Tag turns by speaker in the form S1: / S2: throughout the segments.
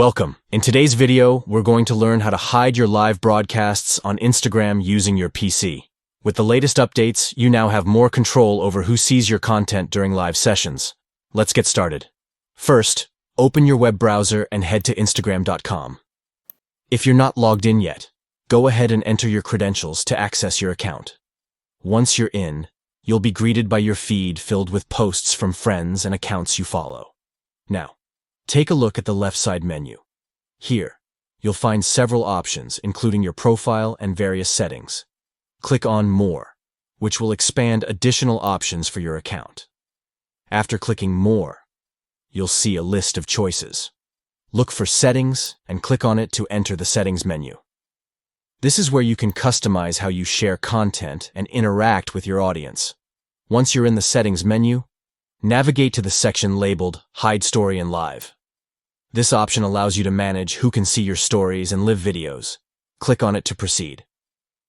S1: Welcome. In today's video, we're going to learn how to hide your live broadcasts on Instagram using your PC. With the latest updates, you now have more control over who sees your content during live sessions. Let's get started. First, open your web browser and head to Instagram.com. If you're not logged in yet, go ahead and enter your credentials to access your account. Once you're in, you'll be greeted by your feed filled with posts from friends and accounts you follow. Now, take a look at the left side menu. Here, you'll find several options, including your profile and various settings. Click on More, which will expand additional options for your account. After clicking More, you'll see a list of choices. Look for Settings and click on it to enter the Settings menu. This is where you can customize how you share content and interact with your audience. Once you're in the Settings menu, navigate to the section labeled Hide Story and Live. This option allows you to manage who can see your stories and live videos. Click on it to proceed.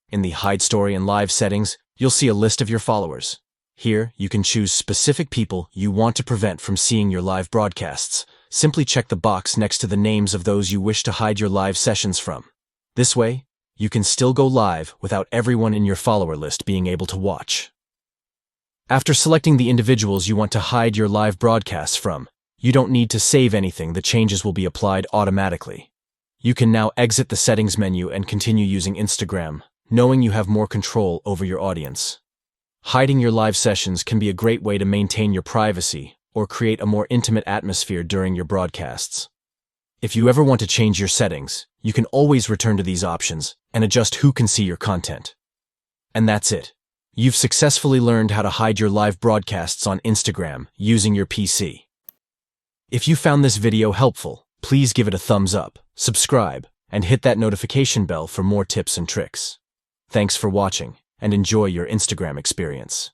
S1: In the Hide Story and Live settings, you'll see a list of your followers. Here, you can choose specific people you want to prevent from seeing your live broadcasts. Simply check the box next to the names of those you wish to hide your live sessions from. This way, you can still go live without everyone in your follower list being able to watch. After selecting the individuals you want to hide your live broadcasts from, you don't need to save anything. The changes will be applied automatically. You can now exit the settings menu and continue using Instagram, knowing you have more control over your audience. Hiding your live sessions can be a great way to maintain your privacy or create a more intimate atmosphere during your broadcasts. If you ever want to change your settings, you can always return to these options and adjust who can see your content. And that's it. You've successfully learned how to hide your live broadcasts on Instagram using your PC. If you found this video helpful, please give it a thumbs up, subscribe, and hit that notification bell for more tips and tricks. Thanks for watching, and enjoy your Instagram experience.